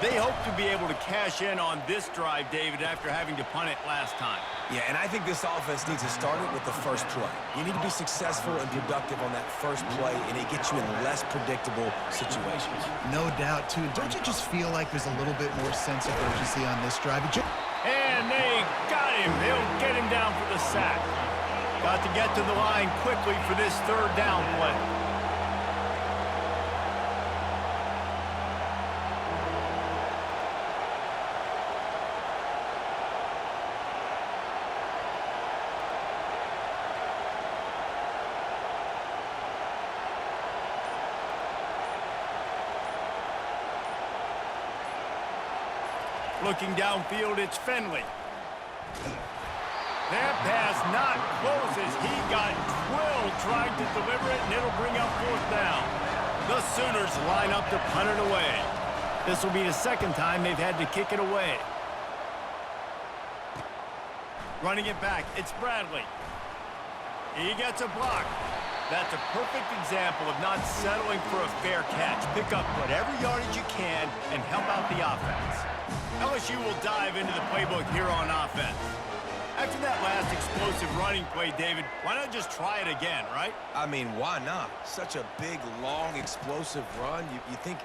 They hope to be able to cash in on this drive, David, after having to punt it last time. Yeah, and I think this offense needs to start it with the first play. You need to be successful and productive on that first play, and it gets you in less predictable situations. No doubt, too. Don't you just feel like there's a little bit more sense of urgency on this drive? And they got him. They'll get him down for the sack. Got to get to the line quickly for this third down play. Looking downfield, it's Finley. That pass not close as he got drilled trying to deliver it, and it'll bring up fourth down. The Sooners line up to punt it away. This will be the second time they've had to kick it away. Running it back, it's Bradley. He gets a block. That's a perfect example of not settling for a fair catch. Pick up whatever yardage you can and help out the offense. LSU will dive into the playbook here on offense. After that last explosive running play, David, why not just try it again, right? I mean, why not? Such a big, long, explosive run. You think...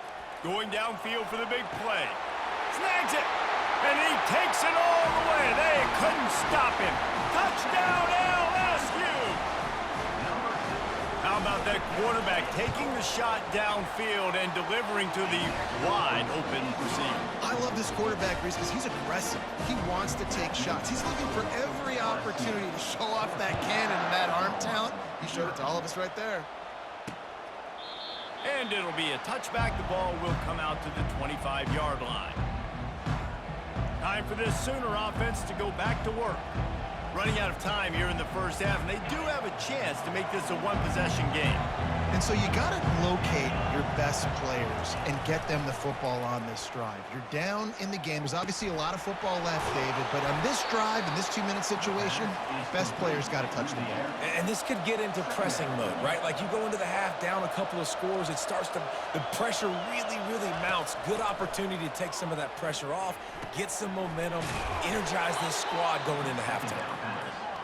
Going downfield for the big play. Snags it! And he takes it all the way. They couldn't stop him. Touchdown, LSU! How about that quarterback taking the shot downfield and delivering to the wide-open receiver? I love this quarterback, Reese, because he's aggressive. He wants to take shots. He's looking for every opportunity to show off that cannon and that arm talent. He showed it to all of us right there. And it'll be a touchback. The ball will come out to the 25-yard line. Time for this Sooner offense to go back to work. Running out of time here in the first half, and they do have a chance to make this a one-possession game. And so you got to locate your best players and get them the football on this drive. You're down in the game. There's obviously a lot of football left, David, but on this drive, in this 2-minute situation, best players got to touch the ball. And this could get into pressing mode, right? Like you go into the half down a couple of scores, it starts to, the pressure really, really mounts. Good opportunity to take some of that pressure off, get some momentum, energize this squad going into halftime.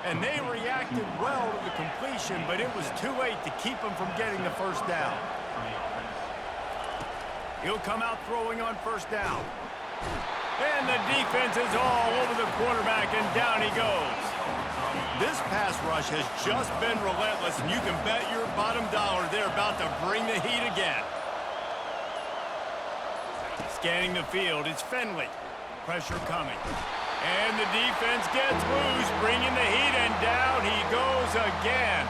And they reacted well to the completion, but it was too late to keep them from getting the first down. He'll come out throwing on first down. And the defense is all over the quarterback, and down he goes. This pass rush has just been relentless, and you can bet your bottom dollar they're about to bring the heat again. Scanning the field, it's Finley. Pressure coming. And the defense gets loose, bringing the heat, and down he goes again.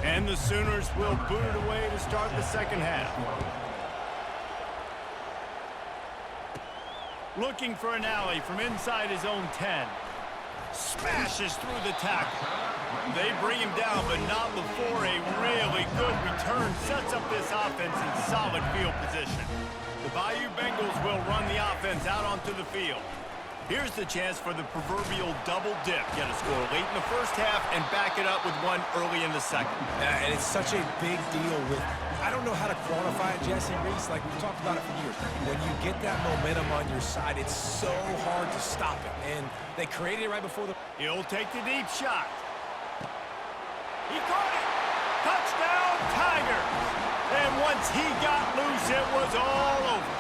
And the Sooners will boot it away to start the second half. Looking for an alley from inside his own 10. Smashes through the tackle. They bring him down, but not before a really good return sets up this offense in solid field position. The Bayou Bengals will run the offense out onto the field. Here's the chance for the proverbial double dip. Get a score late in the first half and back it up with one early in the second. And it's such a big deal with, I don't know how to quantify it, Jesse Reese. Like we've talked about it for years. When you get that momentum on your side, it's so hard to stop it. And they created it right before the... He'll take the deep shot. He caught it. Touchdown, Tigers. And once he got loose, it was all over.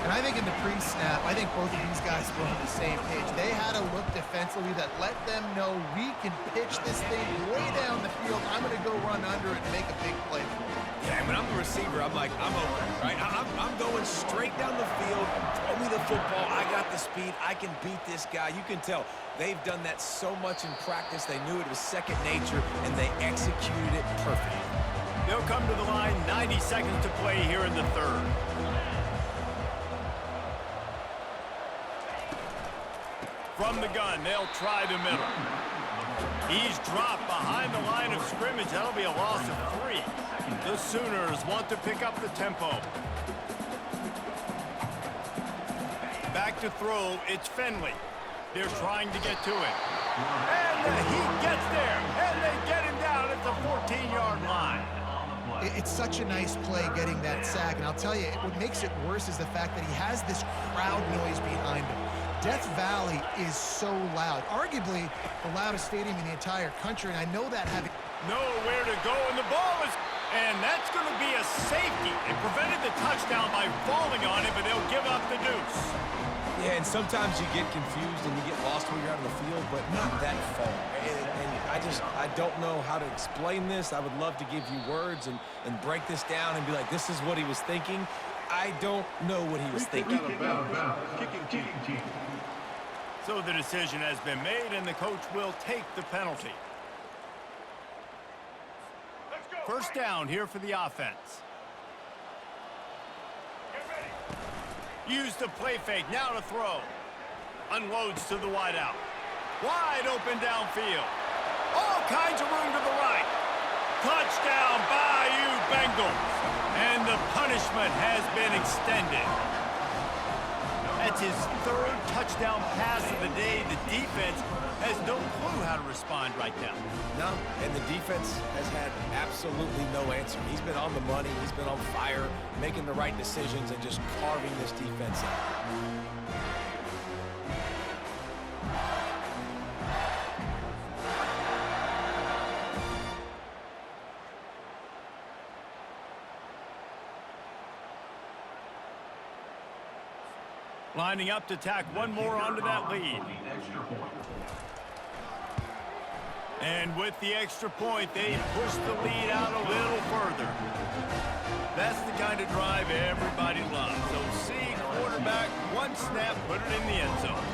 And I think in the pre-snap, I think both of these guys were on the same page. They had a look defensively that let them know we can pitch this thing way down the field. I'm going to go run under it and make a big play for it. Yeah, when I'm the receiver, I'm like, I'm open, right? I'm going straight down the field. Throw me the football. I got the speed. I can beat this guy. You can tell they've done that so much in practice. They knew it was second nature, and they executed it perfectly. They'll come to the line, 90 seconds to play here in the third. From the gun, they'll try the middle. He's dropped behind the line of scrimmage. That'll be a loss of 3. The Sooners want to pick up the tempo. back to throw. It's Finley. They're trying to get to him. And he gets there, and they get him down at the 14-yard line. It's such a nice play getting that sack, and I'll tell you, what makes it worse is the fact that he has this crowd noise behind him. Death Valley is so loud, arguably the loudest stadium in the entire country, and I know that having nowhere to go, and the ball is, and that's going to be a safety. It prevented the touchdown by falling on it, but they'll give up the deuce. Yeah, and sometimes you get confused and you get lost when you're out of the field, but not that far. And I don't know how to explain this. I would love to give you words and break this down and be like, this is what he was thinking. I don't know what he was thinking. So the decision has been made, and the coach will take the penalty. First down here for the offense. Use the play fake, now to throw. Unloads to the wideout. Wide open downfield. All kinds of room to the right. Touchdown, Bayou Bengals. And the punishment has been extended. That's his third touchdown pass of the day. The defense has no clue how to respond right now. No, and the defense has had absolutely no answer. He's been on the money. He's been on fire, making the right decisions and just carving this defense out. Lining up to tack one more onto that lead. And with the extra point, they push the lead out a little further. That's the kind of drive everybody loves. So see quarterback, one snap, put it in the end zone.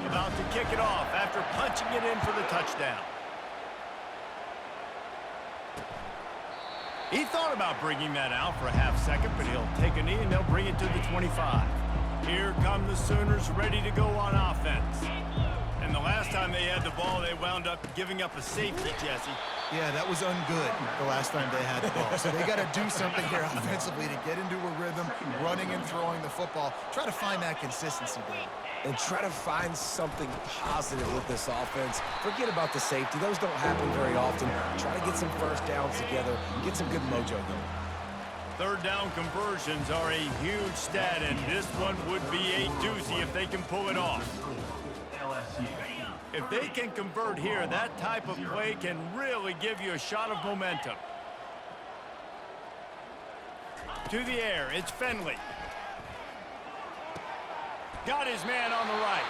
About to kick it off after punching it in for the touchdown. He thought about bringing that out for a half second, but he'll take a knee and they'll bring it to the 25. Here come the Sooners ready to go on offense. And the last time they had the ball, they wound up giving up a safety, Jesse. Yeah, that was ungood the last time they had the ball. So they got to do something here offensively to get into a rhythm, running and throwing the football. Try to find that consistency, Dave. And try to find something positive with this offense. Forget about the safety. Those don't happen very often. Try to get some first downs together, get some good mojo going. Third down conversions are a huge stat, and this one would be a doozy if they can pull it off. If they can convert here, that type of play can really give you a shot of momentum. To the air, it's Finley. Got his man on the right.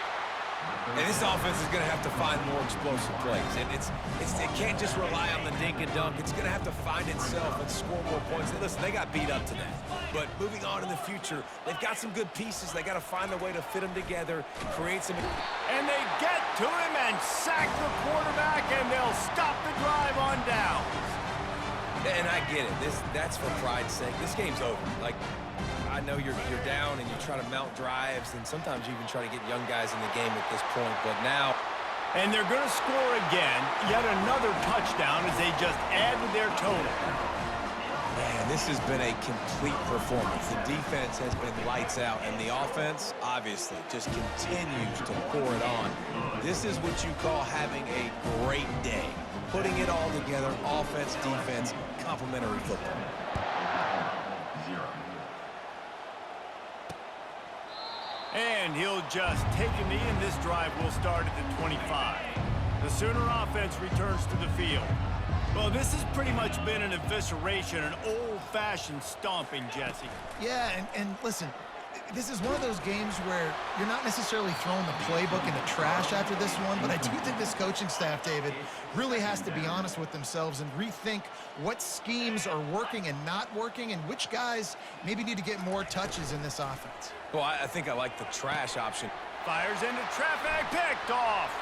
And this offense is going to have to find more explosive plays. And it can't just rely on the dink and dunk. It's going to have to find itself and score more points. And listen, they got beat up today. But moving on in the future, they've got some good pieces. They got to find a way to fit them together, create some... And they get to him and sack the quarterback, and they'll stop the drive on down. And I get it. That's for pride's sake. This game's over. Like, I know you're down and you try to mount drives, and sometimes you even try to get young guys in the game at this point, but now... And they're going to score again, yet another touchdown as they just add to their total. Man, this has been a complete performance. The defense has been lights out, and the offense, obviously, just continues to pour it on. This is what you call having a great day. Putting it all together, offense, defense, complementary football. And he'll just take a knee, and this drive will start at the 25. The Sooner offense returns to the field. Well, this has pretty much been an evisceration, an old-fashioned stomping, Jesse. Yeah, and listen, this is one of those games where you're not necessarily throwing the playbook in the trash after this one, but I do think this coaching staff, David, really has to be honest with themselves and rethink what schemes are working and not working and which guys maybe need to get more touches in this offense. Well, I think I like the trash option. Fires into traffic, picked off.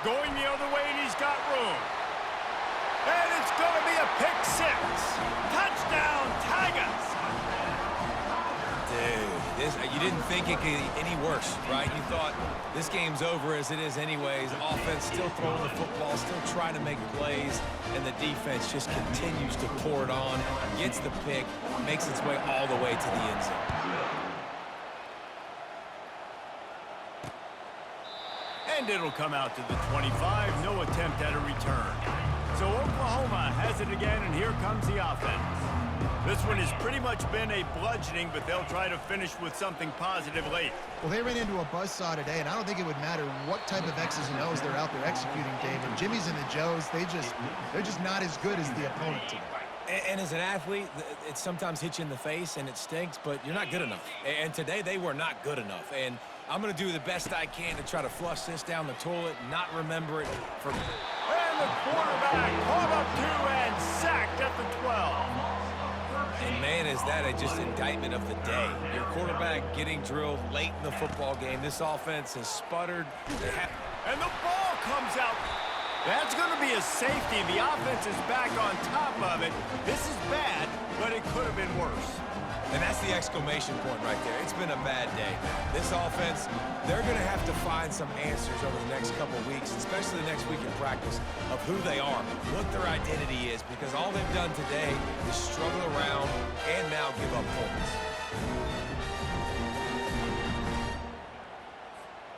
Going the other way, and he's got room. And it's going to be a pick six. Touchdown, Tigers. Dude, you didn't think it could get any worse, right? You thought this game's over as it is anyways. Offense still throwing the football, still trying to make plays, and the defense just continues to pour it on, gets the pick, makes its way all the way to the end zone. And it'll come out to the 25. No attempt at a return. So Oklahoma has it again, and here comes the offense. This one has pretty much been a bludgeoning, but they'll try to finish with something positive late. Well, they ran into a buzzsaw today, and I don't think it would matter what type of X's and O's they're out there executing, Dave. And Jimmy's and the Joes, they're just not as good as the opponent today. And as an athlete, it sometimes hits you in the face and it stinks, but you're not good enough. And today they were not good enough. And I'm going to do the best I can to try to flush this down the toilet and not remember it for... And the quarterback caught up to and sacked at the 12. And man, is that just indictment of the day. Your quarterback getting drilled late in the football game. This offense has sputtered. And the ball comes out. That's going to be a safety. The offense is back on top of it. This is bad, but it could have been worse. And that's the exclamation point right there. It's been a bad day. This offense, they're going to have to find some answers over the next couple weeks, especially the next week in practice, of who they are, what their identity is, because all they've done today is struggle around and now give up points.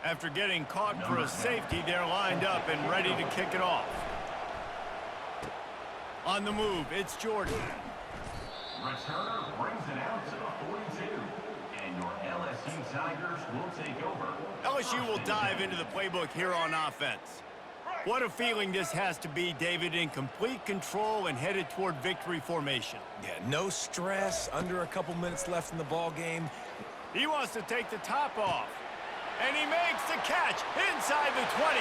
After getting caught for a safety, they're lined up and ready to kick it off. On the move, it's Jordan. Returner brings it out to the 42. And your LSU Tigers will take over. LSU will dive into the playbook here on offense. What a feeling this has to be, David, in complete control and headed toward victory formation. Yeah, no stress, under a couple minutes left in the ball game. He wants to take the top off. And he makes the catch inside the 20.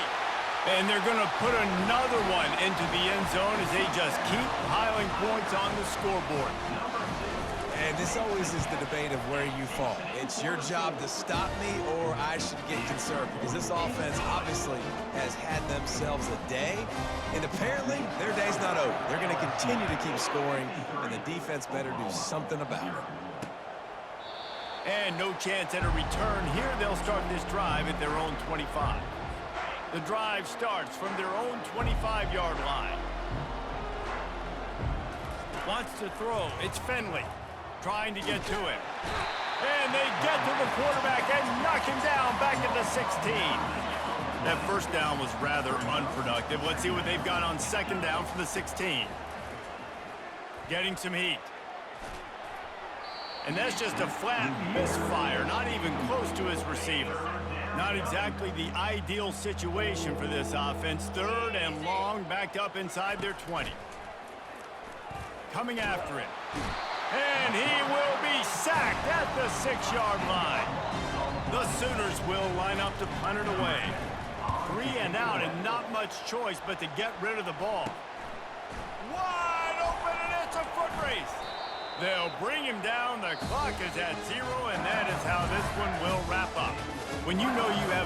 And they're going to put another one into the end zone as they just keep piling points on the scoreboard. And this always is the debate of where you fall. It's your job to stop me or I should get concerned, because this offense obviously has had themselves a day, and apparently their day's not over. They're going to continue to keep scoring, and the defense better do something about it. And no chance at a return here. They'll start this drive at their own 25. The drive starts from their own 25-yard line. Wants to throw. It's Finley trying to get to him. And they get to the quarterback and knock him down back at the 16. That first down was rather unproductive. Let's see what they've got on second down from the 16. Getting some heat. And that's just a flat misfire, not even close to his receiver. Not exactly the ideal situation for this offense. Third and long, backed up inside their 20. Coming after him. And he will be sacked at the 6-yard line. The Sooners will line up to punt it away. 3 and out and not much choice but to get rid of the ball. Wide open, and it's a foot race. They'll bring him down. The clock is at 0, and that is how this one will wrap up. When you know you have